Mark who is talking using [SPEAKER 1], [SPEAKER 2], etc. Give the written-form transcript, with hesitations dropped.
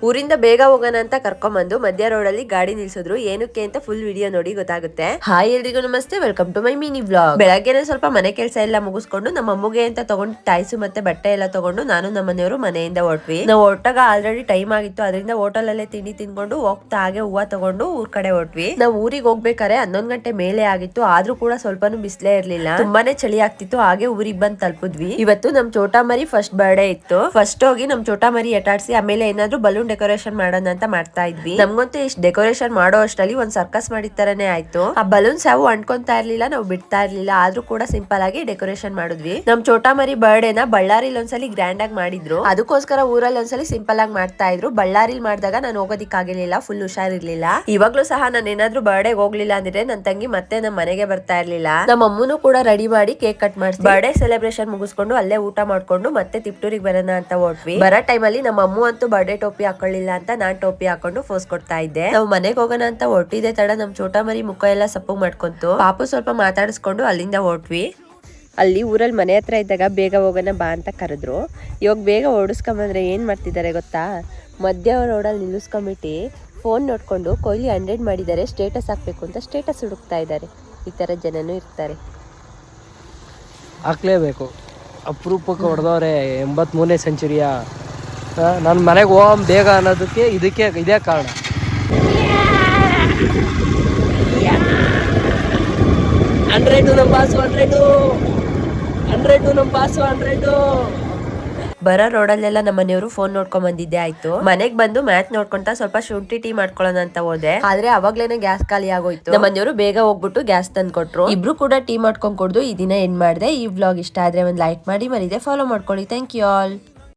[SPEAKER 1] ಊರಿಂದ ಬೇಗ ಹೋಗೋಣ ಅಂತ ಕರ್ಕೊಂಡ್ಬಂದು ಮಧ್ಯ ರೋಡ್ ಅಲ್ಲಿ ಗಾಡಿ ನಿಲ್ಸಿದ್ರು. ಏನಕ್ಕೆ ಅಂತ ಫುಲ್ ವಿಡಿಯೋ ನೋಡಿ ಗೊತ್ತಾಗುತ್ತೆ. ಹಾಯ್ ಎಲ್ರಿಗೂ ನಮಸ್ತೆ, welcome to my mini vlog. ಬೆಳಗ್ಗೆನೆ ಸ್ವಲ್ಪ ಮನೆ ಕೆಲಸ ಎಲ್ಲ ಮುಗಿಸ್ಕೊಂಡು ನಮ್ಮ ಅಮ್ಮಗೆ ಅಂತ ತಗೊಂಡು ಟಾಯ್ಸು ಮತ್ತೆ ಬಟ್ಟೆ ಎಲ್ಲ ತಗೊಂಡು ನಾನು ನಮ್ಮ ಮನೆಯವರು ಮನೆಯಿಂದ ಹೊರಟ್ವಿ. ನಾವು ಹೊರಟಾಗ ಆಲ್ರೆಡಿ ಟೈಮ್ ಆಗಿತ್ತು. ಅದರಿಂದ ಹೋಟೆಲ್ ಅಲ್ಲೇ ತಿಂಡಿ ತಿನ್ಕೊಂಡು ಹೋಗ್ತಾ ಹಾಗೆ ಹೂವ ತಗೊಂಡು ಊರ್ ಕಡೆ ಹೊರಟ್ವಿ. ನಾವು ಊರಿಗೆ ಹೋಗ್ಬೇಕಾರೆ 11 ಗಂಟೆ ಮೇಲೆ ಆಗಿತ್ತು. ಆದ್ರೂ ಕೂಡ ಸ್ವಲ್ಪನೂ ಬಿಸ್ಲೇ ಇರ್ಲಿಲ್ಲ, ತುಂಬಾನೇ ಚಳಿ ಆಗ್ತಿತ್ತು. ಹಾಗೆ ಊರಿಗೆ ಬಂದ್ ತಲುಪಿದ್ವಿ. ಇವತ್ತು ನಮ್ ಚೋಟಾ ಮರಿ ಫಸ್ಟ್ ಬರ್ಡೇ ಇತ್ತು. ಫಸ್ಟ್ ಹೋಗಿ ನಮ್ ಚೋಟಾ ಮರಿ ಆಟಾಡ್ಸಿ ಆಮೇಲೆ ಏನಾದ್ರು ಬಲೂನ್ ಡೆಕೋರೇಷನ್ ಮಾಡೋಣ ಅಂತ ಮಾಡ್ತಾ ಇದ್ವಿ. ನಮ್ಗಂತೂ ಇಷ್ಟ ಡೆಕೋರೇಷನ್ ಮಾಡೋ ಅಷ್ಟರಲ್ಲಿ ಒಂದ್ ಸರ್ಕಸ್ ಮಾಡಿದ ತರನೇ ಆಯ್ತು. ಆ ಬಲೂನ್ಸ್ ಯಾವ ಅಂಟ್ಕೊಂತಾ ಇರ್ಲಿಲ್ಲ, ನಾವು ಬಿಡ್ತಾ ಇರ್ಲಿಲ್ಲ. ಆದ್ರೂ ಕೂಡ ಸಿಂಪಲ್ ಆಗಿ ಡೆಕೋರೇಷನ್ ಮಾಡಿದ್ವಿ. ನಮ್ ಚೋಟಾ ಮರಿ ಬರ್ಡೇನ ಬಳ್ಳಾರಿಲಿ ಒಂದ್ಸಲಿ ಗ್ರ್ಯಾಂಡ್ ಆಗಿ ಮಾಡಿದ್ರು. ಅದಕ್ಕೋಸ್ಕರ ಊರಲ್ಲಿ ಒಂದ್ಸಲಿ ಸಿಂಪಲ್ ಆಗಿ ಮಾಡ್ತಾ ಇದ್ರು. ಬಳ್ಳಾರಿಲಿ ಮಾಡಿದಾಗ ನಾನು ಹೋಗೋದಿಕ್ಕಾಗಿರ್ಲಿಲ್ಲ, ಫುಲ್ ಹುಷಾರಿರ್ಲಿಲ್ಲ. ಇವಾಗ್ಲೂ ಸಹ ನಾನು ಏನಾದ್ರು ಬರ್ಡೇ ಹೋಗ್ಲಿಲ್ಲ ಅಂದ್ರೆ ನನ್ ತಂಗಿ ಮತ್ತೆ ನಮ್ಮ ಮನೆಗೆ ಬರ್ತಾ ಇರ್ಲಿಲ್ಲ. ನಮ್ಮ ಅಮ್ಮನು ಕೂಡ ರೆಡಿ ಮಾಡಿ ಕೇಕ್ ಕಟ್ ಮಾಡಿ ಬರ್ಡೇ ಸೆಲೆಬ್ರೇಷನ್ ಮುಗಿಸ್ಕೊಂಡು ಅಲ್ಲೇ ಊಟ ಮಾಡ್ಕೊಂಡು ಮತ್ತೆ ತಿಪ್ಟೂರಿಗೆ ಬರೋಣ ಅಂತ ಹೊರಟ್ವಿ. ಬರೋ ಟೈಮಲ್ಲಿ ನಮ್ಮ ಅಮ್ಮ ಅಂತೂ ಬರ್ಡೇ ಟೋಪಿ ಹಾಕೊಳ್ಳಿಲ್ಲ ಅಂತ ನಾನ್ ಟೋಪಿ ಹಾಕೊಂಡು ಫೋಸ್ ಕೊಡ್ತಾ ಇದ್ದೆ. ನಾವು ಮನೆಗೆ ಹೋಗೋಣ ಅಂತ ಹೊರಟಿದೆ ತಡ ನಮ್ ಚೋಟಾ ಮರಿ ಮುಖ ಎಲ್ಲ ಸಪ್ಪು ಮಾಡ್ಕೊಂತು. ಪಾಪು ಸ್ವಲ್ಪ ಮಾತಾಡಿಸ್ಕೊಂಡು ಅಲ್ಲಿಂದ ಹೊರಟ್ವಿ. ಅಲ್ಲಿ ಊರಲ್ಲಿ ಮನೆ ಹತ್ರ ಇದ್ದಾಗ ಬೇಗ ಹೋಗೋಣ ಬಾ ಅಂತ ಕರೆದ್ರು. ಇವಾಗ ಬೇಗ ಓಡಿಸ್ಕೊಂಬಂದ್ರೆ ಏನ್ ಮಾಡ್ತಿದ್ದಾರೆ ಗೊತ್ತಾ, ಮಧ್ಯ ರೋಡಲ್ಲಿ ನಿಲ್ಲಿಸ್ಕೊಂಬಿಟ್ಟು ಫೋನ್ ನೋಡ್ಕೊಂಡು ಕೊಹ್ಲಿ 100 ಮಾಡಿದ್ದಾರೆ, ಸ್ಟೇಟಸ್ ಹಾಕ್ಬೇಕು ಅಂತ ಸ್ಟೇಟಸ್ ಹುಡುಕ್ತಾ ಇದ್ದಾರೆ. ಈ ತರ ಜನನೂ ಇರ್ತಾರೆ.
[SPEAKER 2] ಹಾಕ್ಲೇಬೇಕು. ಅಪರೂಪಕ್ಕೆ ಹೊಡೆದವ್ರೆ 83ನೇ ಸೆಂಚುರಿಯ. ನನ್ನ ಮನೆಗೆ ಹೋಗಮ್ ಬೇಗ ಅನ್ನೋದಕ್ಕೆ ಇದೇ ಕಾರಣ.
[SPEAKER 1] ಬರೋ ರೋಡಲ್ಲೆಲ್ಲ ನಮ್ಮ ಮನೆಯವರು ಫೋನ್ ನೋಡ್ಕೊಂಡ್ ಬಂದಿದ್ದೆ ಆಯ್ತು. ಮನೆಗ್ ಬಂದು ಮ್ಯಾಚ್ ನೋಡ್ಕೊಂತ ಸ್ವಲ್ಪ ಶುಂಠಿ ಟೀ ಮಾಡ್ಕೊಳ್ಳೋಣ ಅಂತ ಹೋದೆ. ಆದ್ರೆ ಅವಾಗ್ಲೇನೆ ಗ್ಯಾಸ್ ಖಾಲಿ ಆಗೋಯ್ತು. ನಮ್ಮ ಮನೆಯವರು ಬೇಗ ಹೋಗ್ಬಿಟ್ಟು ಗ್ಯಾಸ್ ತಂದು ಕೊಟ್ರು. ಇಬ್ರು ಕೂಡ ಟೀ ಮಾಡ್ಕೊಂಡ್ ಕೊಡ್ದು ಈ ದಿನ ಏನ್ ಮಾಡಿದೆ. ಈ ವ್ಲಾಗ್ ಇಷ್ಟ ಆದ್ರೆ ಒಂದ್ ಲೈಕ್ ಮಾಡಿ, ಮರಿದೆ ಫಾಲೋ ಮಾಡ್ಕೊಳ್ಳಿ. Thank you all.